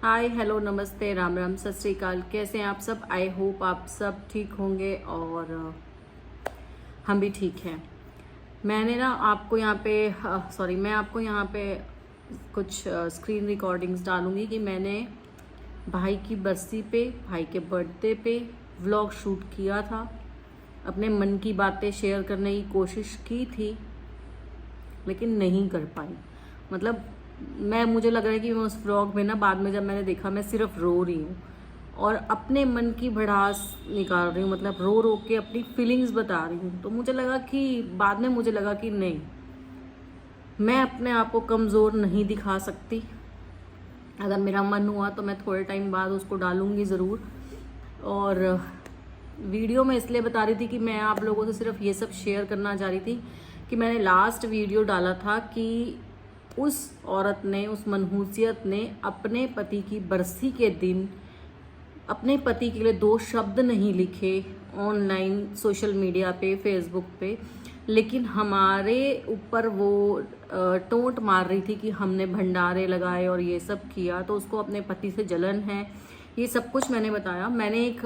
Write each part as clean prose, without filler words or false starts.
Hi hello नमस्ते राम राम सत श्री अकाल। कैसे हैं आप सब? आई होप आप सब ठीक होंगे और हम भी ठीक हैं। मैंने ना आपको यहाँ पे मैं आपको यहाँ पे कुछ स्क्रीन रिकॉर्डिंग्स डालूंगी कि मैंने भाई की बरसी पे, भाई के बर्थडे पे व्लॉग शूट किया था। अपने मन की बातें शेयर करने की कोशिश की थी लेकिन नहीं कर पाई। मतलब मुझे लग रहा है कि मैं उस व्लॉग में ना बाद में जब मैंने देखा मैं सिर्फ रो रही हूँ और अपने मन की भड़ास निकाल रही हूँ, मतलब रो रो के अपनी फीलिंग्स बता रही हूँ। तो मुझे लगा कि बाद में मुझे लगा कि नहीं, मैं अपने आप को कमज़ोर नहीं दिखा सकती। अगर मेरा मन हुआ तो मैं थोड़े टाइम बाद उसको डालूंगी ज़रूर। और वीडियो में इसलिए बता रही थी कि मैं आप लोगों से सिर्फ ये सब शेयर करना चाह रही थी कि मैंने लास्ट वीडियो डाला था कि उस औरत ने, उस मनहूसियत ने अपने पति की बरसी के दिन अपने पति के लिए 2 शब्द नहीं लिखे ऑनलाइन, सोशल मीडिया पे, फेसबुक पे, लेकिन हमारे ऊपर वो टोंट मार रही थी कि हमने भंडारे लगाए और ये सब किया। तो उसको अपने पति से जलन है, ये सब कुछ मैंने बताया। मैंने एक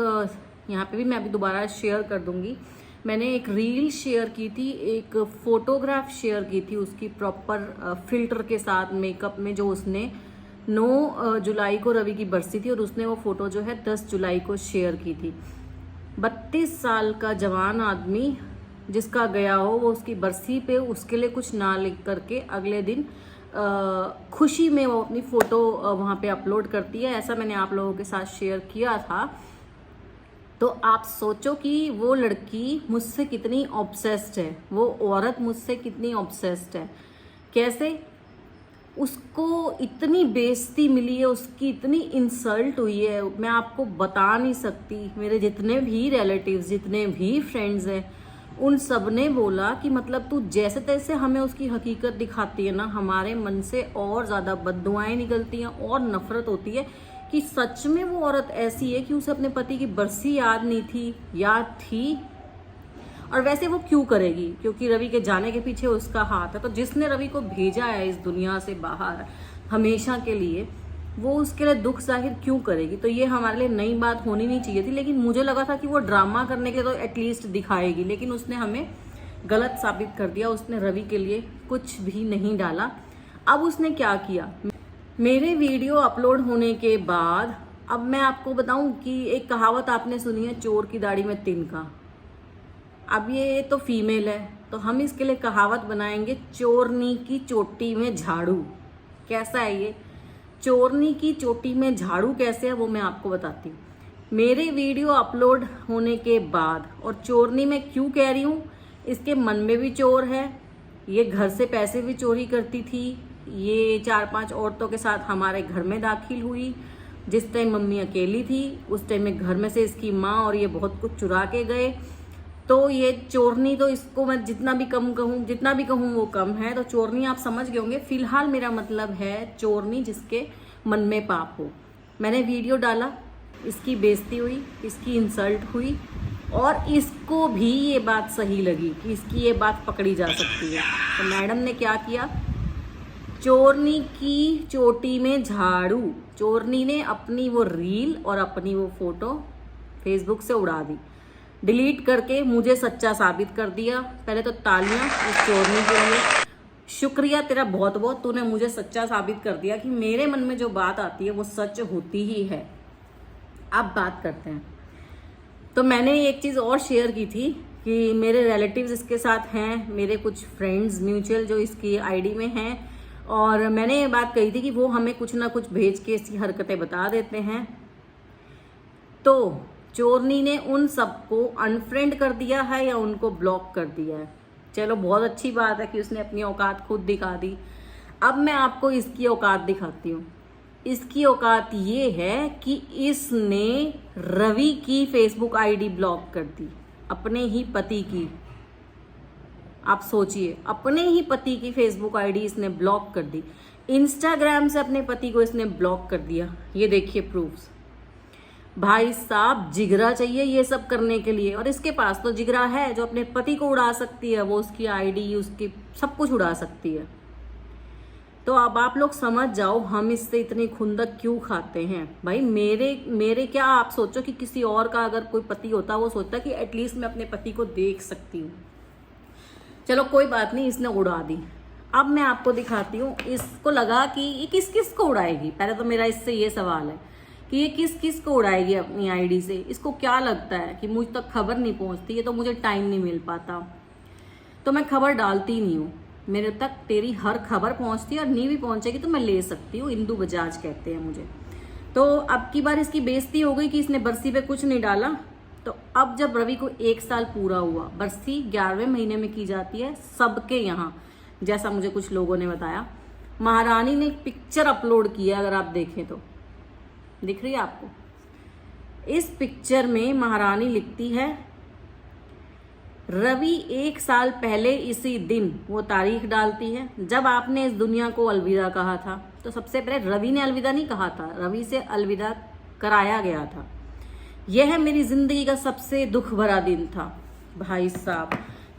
यहाँ पे भी मैं अभी दोबारा शेयर कर दूंगी। मैंने एक रील शेयर की थी, एक फोटोग्राफ शेयर की थी उसकी प्रॉपर फिल्टर के साथ, मेकअप में, जो उसने 9 जुलाई को रवि की बरसी थी और उसने वो फोटो जो है 10 जुलाई को शेयर की थी। 32 साल का जवान आदमी जिसका गया हो, वो उसकी बरसी पे उसके लिए कुछ ना लिख करके अगले दिन खुशी में वो अपनी फोटो वहाँ पे अपलोड करती है। ऐसा मैंने आप लोगों के साथ शेयर किया था। तो आप सोचो कि वो लड़की मुझसे कितनी ऑब्सेस्ड है, वो औरत मुझसे कितनी ऑब्सेस्ड है। कैसे उसको इतनी बेइज्जती मिली है, उसकी इतनी इंसल्ट हुई है, मैं आपको बता नहीं सकती। मेरे जितने भी रिलेटिव्स, जितने भी फ्रेंड्स हैं, उन सब ने बोला कि मतलब तू जैसे तैसे हमें उसकी हकीकत दिखाती है ना, हमारे मन से और ज़्यादा बददुआएं निकलती हैं और नफरत होती है कि सच में वो औरत ऐसी है कि उसे अपने पति की बरसी याद नहीं थी, याद थी। और वैसे वो क्यों करेगी, क्योंकि रवि के जाने के पीछे उसका हाथ है। तो जिसने रवि को भेजा है इस दुनिया से बाहर हमेशा के लिए, वो उसके लिए दुख जाहिर क्यों करेगी। तो ये हमारे लिए नई बात होनी नहीं चाहिए थी, लेकिन मुझे लगा था कि वो ड्रामा करने के तो एटलीस्ट दिखाएगी, लेकिन उसने हमें गलत साबित कर दिया। उसने रवि के लिए कुछ भी नहीं डाला। अब उसने क्या किया, मेरे वीडियो अपलोड होने के बाद, अब मैं आपको बताऊं कि एक कहावत आपने सुनी है, चोर की दाढ़ी में तिनका। अब ये तो फीमेल है तो हम इसके लिए कहावत बनाएंगे, चोरनी की चोटी में झाड़ू। कैसा है ये? चोरनी की चोटी में झाड़ू कैसे है वो मैं आपको बताती हूँ। मेरे वीडियो अपलोड होने के बाद, और चोरनी में क्यों कह रही हूँ, इसके मन में भी चोर है, ये घर से पैसे भी चोरी करती थी, ये 4-5 औरतों के साथ हमारे घर में दाखिल हुई। जिस टाइम मम्मी अकेली थी उस टाइम में घर में से इसकी माँ और ये बहुत कुछ चुरा के गए। तो ये चोरनी, तो इसको मैं जितना भी कहूँ वो कम है। तो चोरनी आप समझ गए होंगे। फिलहाल मेरा मतलब है चोरनी जिसके मन में पाप हो। मैंने वीडियो डाला, इसकी बेइज्जती हुई, इसकी इंसल्ट हुई, और इसको भी ये बात सही लगी कि इसकी ये बात पकड़ी जा सकती है। तो मैडम ने क्या किया, चोरनी की चोटी में झाड़ू। चोरनी ने अपनी वो रील और अपनी वो फोटो फेसबुक से उड़ा दी, डिलीट करके मुझे सच्चा साबित कर दिया। पहले तो तालियां इस चोरनी के लिए, शुक्रिया तेरा बहुत बहुत, तूने मुझे सच्चा साबित कर दिया कि मेरे मन में जो बात आती है वो सच होती ही है। अब बात करते हैं। तो मैंने एक चीज़ और शेयर की थी कि मेरे रिलेटिव्स इसके साथ हैं, मेरे कुछ फ्रेंड्स म्यूचुअल जो इसकी आईडी में हैं, और मैंने ये बात कही थी कि वो हमें कुछ ना कुछ भेज के इसकी हरकतें बता देते हैं। तो चोरनी ने उन सबको अनफ्रेंड कर दिया है या उनको ब्लॉक कर दिया है। चलो बहुत अच्छी बात है कि उसने अपनी औकात खुद दिखा दी। अब मैं आपको इसकी औकात दिखाती हूँ। इसकी औकात ये है कि इसने रवि की फेसबुक आईडी ब्लॉक कर दी, अपने ही पति की। आप सोचिए, अपने ही पति की फेसबुक आईडी इसने ब्लॉक कर दी। इंस्टाग्राम से अपने पति को इसने ब्लॉक कर दिया। ये देखिए प्रूफ्स। भाई साहब, जिगरा चाहिए ये सब करने के लिए, और इसके पास तो जिगरा है जो अपने पति को उड़ा सकती है। वो उसकी आईडी, उसकी सब कुछ उड़ा सकती है। तो अब आप लोग समझ जाओ हम इससे इतनी खुंदक क्यों खाते हैं भाई। मेरे क्या आप सोचो कि किसी और का अगर कोई पति होता, वो सोचता कि एटलीस्ट मैं अपने पति को देख सकती हूँ। चलो कोई बात नहीं, इसने उड़ा दी। अब मैं आपको दिखाती हूँ, इसको लगा कि ये किस किस को उड़ाएगी। पहले तो मेरा इससे ये सवाल है कि ये किस किस को उड़ाएगी अपनी आईडी से। इसको क्या लगता है कि मुझ तक खबर नहीं पहुँचती है तो मुझे टाइम नहीं मिल पाता, तो मैं खबर डालती नहीं हूँ। मेरे तक तेरी हर खबर पहुँचती है, और नहीं भी पहुँचेगी तो मैं ले सकती हूँ। इंदु बजाज कहते हैं मुझे। तो अब की बार इसकी बेइज्जती हो गई कि इसने बरसी पे कुछ नहीं डाला। तो अब जब रवि को 1 साल पूरा हुआ, बरसी 11वें महीने में की जाती है सबके यहाँ, जैसा मुझे कुछ लोगों ने बताया। महारानी ने एक पिक्चर अपलोड किया, अगर आप देखें तो दिख रही है आपको। इस पिक्चर में महारानी लिखती है रवि 1 साल पहले इसी दिन, वो तारीख डालती है जब आपने इस दुनिया को अलविदा कहा था। तो सबसे पहले रवि ने अलविदा नहीं कहा था, रवि से अलविदा कराया गया था। यह मेरी जिंदगी का सबसे दुख भरा दिन था। भाई साहब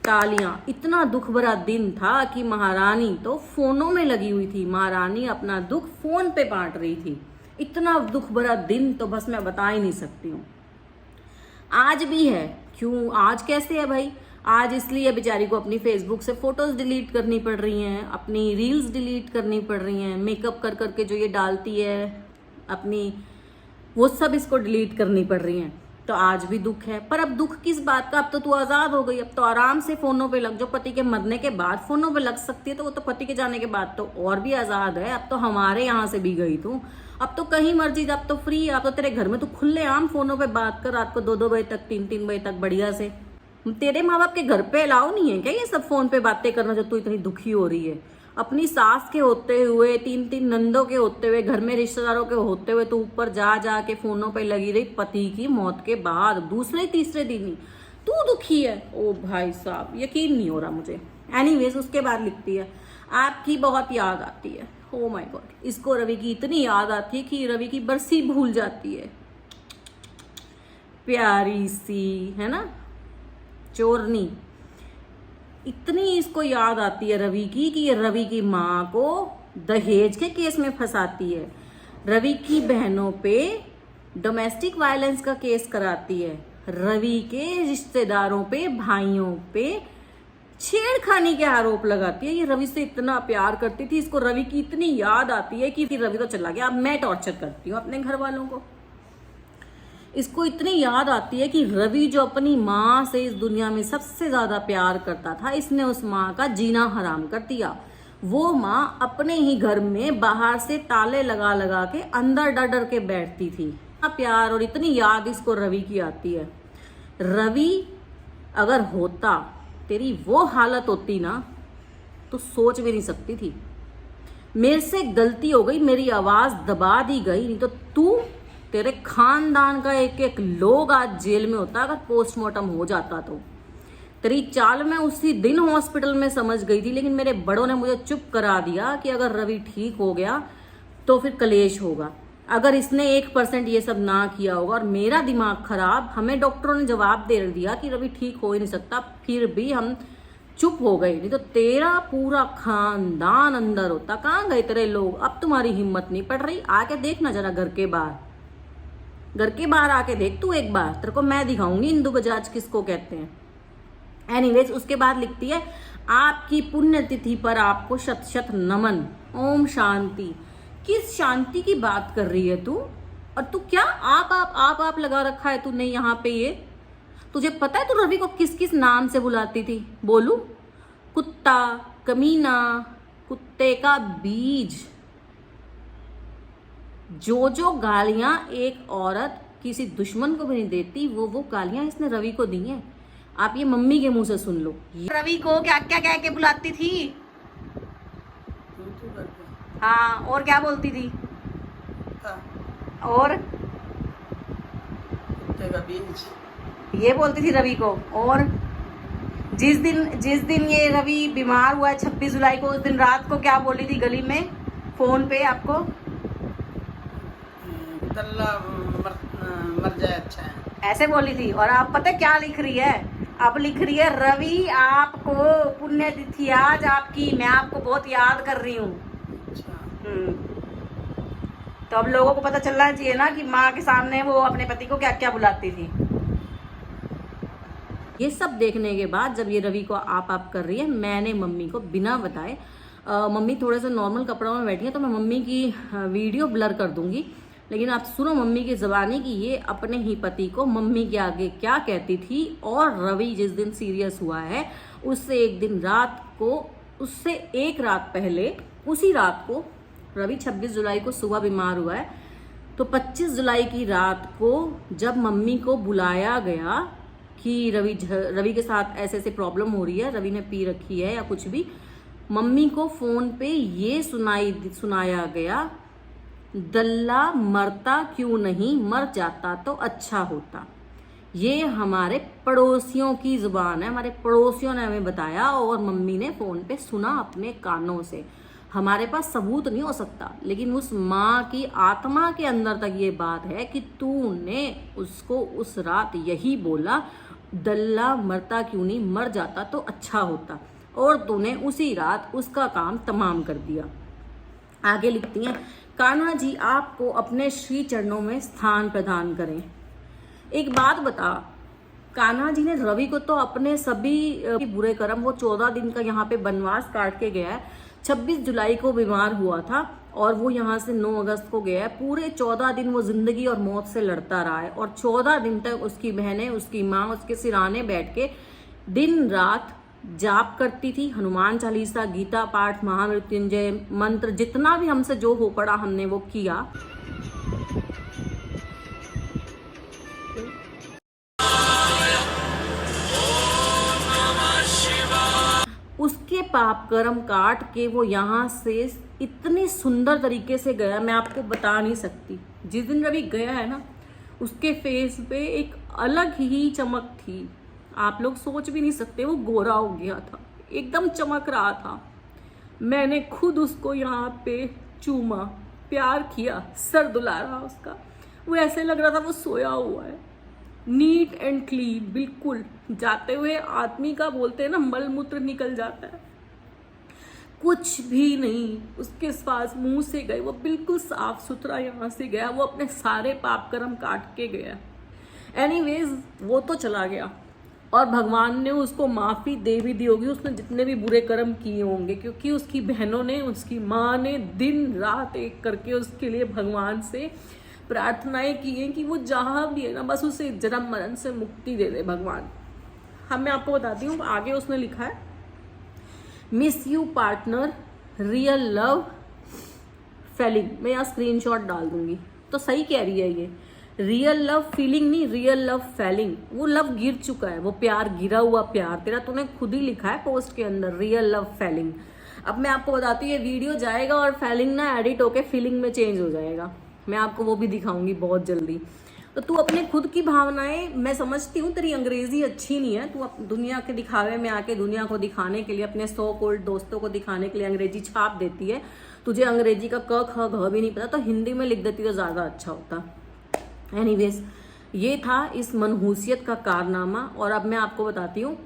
तालियां। इतना दुख भरा दिन था कि महारानी तो फोनों में लगी हुई थी। महारानी अपना दुख फोन पे बांट रही थी। इतना दुख भरा दिन तो बस मैं बता ही नहीं सकती हूँ। आज भी है। क्यों आज कैसे है भाई? आज इसलिए बेचारी को अपनी फेसबुक से फोटोज डिलीट करनी पड़ रही हैं, अपनी रील्स डिलीट करनी पड़ रही हैं, मेकअप कर करके जो ये डालती है अपनी, वो सब इसको डिलीट करनी पड़ रही हैं। तो आज भी दुख है। पर अब दुख किस बात का? अब तो तू आजाद हो गई, अब तो आराम से फोनों पे लग। जो पति के मरने के बाद फोनों पे लग सकती है, तो वो तो पति के जाने के बाद तो और भी आजाद है। अब तो हमारे यहाँ से भी गई तू, अब तो कहीं मर्जी, अब तो फ्री है। अब तो तेरे घर में तू खुलेआम फोनों पे बात कर, रात को 2-2 बजे तक, 3-3 बजे तक बढ़िया से। तेरे माँ बाप के घर पे अलाउ नहीं है क्या ये सब फोन पे बातें करना, जब तू इतनी दुखी हो रही है? अपनी सास के होते हुए, 3-3 नंदों के होते हुए, घर में रिश्तेदारों के होते हुए तू ऊपर जा जा के फोनों पे लगी रही। पति की मौत के बाद दूसरे तीसरे दिन ही तू दुखी है। ओ भाई साहब, यकीन नहीं हो रहा मुझे। एनीवेज, उसके बाद लिखती है आपकी बहुत याद आती है। ओ माय गॉड, इसको रवि की इतनी याद आती है कि रवि की बरसी भूल जाती है। प्यारी सी है ना चोरनी, इतनी इसको याद आती है रवि की कि ये रवि की माँ को दहेज के केस में फंसाती है, रवि की बहनों पे डोमेस्टिक वायलेंस का केस कराती है, रवि के रिश्तेदारों पे, भाइयों पे छेड़खानी के आरोप लगाती है। ये रवि से इतना प्यार करती थी, इसको रवि की इतनी याद आती है कि रवि तो चला गया, अब मैं टॉर्चर करती हूँ अपने घर वालों को। इसको इतनी याद आती है कि रवि जो अपनी माँ से इस दुनिया में सबसे ज्यादा प्यार करता था, इसने उस माँ का जीना हराम कर दिया। वो माँ अपने ही घर में बाहर से ताले लगा लगा के अंदर डर डर के बैठती थी। इतना प्यार और इतनी याद इसको रवि की आती है। रवि अगर होता, तेरी वो हालत होती ना, तो सोच भी नहीं सकती थी। मेरे से गलती हो गई, मेरी आवाज दबा दी गई, नहीं तो तू, तेरे खानदान का एक एक लोग आज जेल में होता अगर पोस्टमार्टम हो जाता तो। तेरी चाल मैं उसी दिन हॉस्पिटल में समझ गई थी, लेकिन मेरे बड़ों ने मुझे चुप करा दिया कि अगर रवि ठीक हो गया तो फिर कलेश होगा। अगर इसने 1% ये सब ना किया होगा, और मेरा दिमाग खराब, हमें डॉक्टरों ने जवाब दे दिया कि रवि ठीक हो ही नहीं सकता, फिर भी हम चुप हो गए। नहीं तो तेरा पूरा खानदान अंदर होता। कहाँ गए तेरे लोग? अब तुम्हारी हिम्मत नहीं पड़ रही? आके देखना जरा घर के बाहर आके देख तू एक बार, तेरे को मैं दिखाऊंगी इंदु बजाज किसको कहते हैं। एनीवेज, उसके बाद लिखती है आपकी पुण्यतिथि पर आपको शत शत नमन, ओम शांति। किस शांति की बात कर रही है तू? और तू क्या आप लगा रखा है तूने यहाँ पे? ये तुझे पता है तू रवि को किस किस नाम से बुलाती थी? बोलू? कुत्ता, कमीना, कुत्ते का बीज। जो गालियां एक औरत किसी दुश्मन को भी नहीं देती, वो गालियां इसने रवि को दी हैं। आप ये मम्मी के मुंह से सुन लो। रवि को क्या क्या कह के बुलाती थी? हाँ, और क्या बोलती थी? और ये बोलती थी रवि को। और जिस दिन ये रवि बीमार हुआ है 26 जुलाई को, उस दिन रात को क्या बोली थी गली में फोन पे आपको? मर जाए अच्छा है, ऐसे बोली थी। और आप पता क्या लिख रही है? अब लिख रही है रवि आपको पुण्यतिथि आज आपकी, मैं आपको बहुत याद कर रही हूँ। तो अब लोगों को पता चलना चाहिए ना कि माँ के सामने वो अपने पति को क्या क्या बुलाती थी। ये सब देखने के बाद जब ये रवि को आप कर रही है, मैंने मम्मी को बिना बताए, मम्मी थोड़े से नॉर्मल कपड़ों में बैठी है तो मैं मम्मी की वीडियो ब्लर कर दूंगी, लेकिन आप सुनो मम्मी की ज़बानी कि ये अपने ही पति को मम्मी के आगे क्या कहती थी। और रवि जिस दिन सीरियस हुआ है उससे एक दिन रात को, उससे एक रात पहले, उसी रात को, रवि 26 जुलाई को सुबह बीमार हुआ है, तो 25 जुलाई की रात को जब मम्मी को बुलाया गया कि रवि के साथ ऐसे ऐसे प्रॉब्लम हो रही है, रवि ने पी रखी है या कुछ भी, मम्मी को फोन पे ये सुनाया गया, दल्ला मरता क्यों नहीं, मर जाता तो अच्छा होता। ये हमारे पड़ोसियों की जुबान है, हमारे पड़ोसियों ने हमें बताया और मम्मी ने फोन पे सुना अपने कानों से। हमारे पास सबूत नहीं हो सकता, लेकिन उस माँ की आत्मा के अंदर तक ये बात है कि तूने उसको उस रात यही बोला, दल्ला मरता क्यों नहीं, मर जाता तो अच्छा होता, और तूने उसी रात उसका काम तमाम कर दिया। आगे लिखती हैं, कान्हा जी आपको अपने श्री चरणों में स्थान प्रदान करें। एक बात बता, कान्हा जी ने रवि को तो अपने सभी बुरे कर्म, वो 14 दिन का यहाँ पे वनवास काट के गया है, 26 जुलाई को बीमार हुआ था और वो यहाँ से 9 अगस्त को गया है। पूरे 14 दिन वो जिंदगी और मौत से लड़ता रहा है और 14 दिन तक उसकी बहनें, उसकी माँ उसके सिराने बैठ के दिन रात जाप करती थी, हनुमान चालीसा, गीता पाठ, महामृत्युंजय मंत्र, जितना भी हमसे जो हो पड़ा हमने वो किया। उसके पाप कर्म काट के वो यहाँ से इतनी सुंदर तरीके से गया, मैं आपको बता नहीं सकती। जिस दिन रवि गया है ना, उसके फेस पे एक अलग ही चमक थी, आप लोग सोच भी नहीं सकते। वो गोरा हो गया था, एकदम चमक रहा था। मैंने खुद उसको यहाँ पे चूमा, प्यार किया, सर दुलारा उसका। वो ऐसे लग रहा था वो सोया हुआ है, नीट एंड क्लीन बिल्कुल। जाते हुए आदमी का बोलते हैं ना मल मूत्र निकल जाता है, कुछ भी नहीं उसके पास मुंह से गए, वो बिल्कुल साफ सुथरा यहाँ से गया, वो अपने सारे पाप कर्म काट के गया। एनीवेज वो तो चला गया और भगवान ने उसको माफ़ी दे भी दी होगी, उसने जितने भी बुरे कर्म किए होंगे, क्योंकि उसकी बहनों ने, उसकी माँ ने दिन रात एक करके उसके लिए भगवान से प्रार्थनाएं की हैं कि वो जहाँ भी है ना, बस उसे जन्म मरण से मुक्ति दे दे भगवान। मैं आपको बताती हूँ आगे उसने लिखा है, miss you partner, real love feeling. मैं यहाँ स्क्रीनशॉट डाल दूंगी, तो सही कह रही है ये, रियल लव फीलिंग नहीं, रियल लव फेलिंग। वो लव गिर चुका है, वो प्यार, गिरा हुआ प्यार तेरा, तूने खुद ही लिखा है पोस्ट के अंदर, रियल लव फेलिंग। अब मैं आपको बताती हूँ, ये वीडियो जाएगा और फेलिंग ना एडिट होके फीलिंग में चेंज हो जाएगा, मैं आपको वो भी दिखाऊंगी बहुत जल्दी। तो तू अपने खुद की भावनाएं, मैं समझती हूँ तेरी अंग्रेजी अच्छी नहीं है, तू दुनिया के दिखावे में आके दुनिया को दिखाने के लिए, अपने 100 कोल्ड दोस्तों को दिखाने के लिए अंग्रेजी छाप देती है। तुझे अंग्रेजी का क ख घ भी नहीं पता, तो हिंदी में लिख देती तो ज़्यादा अच्छा होता। एनीवेज, ये था इस मनहूसियत का कारनामा। और अब मैं आपको बताती हूँ,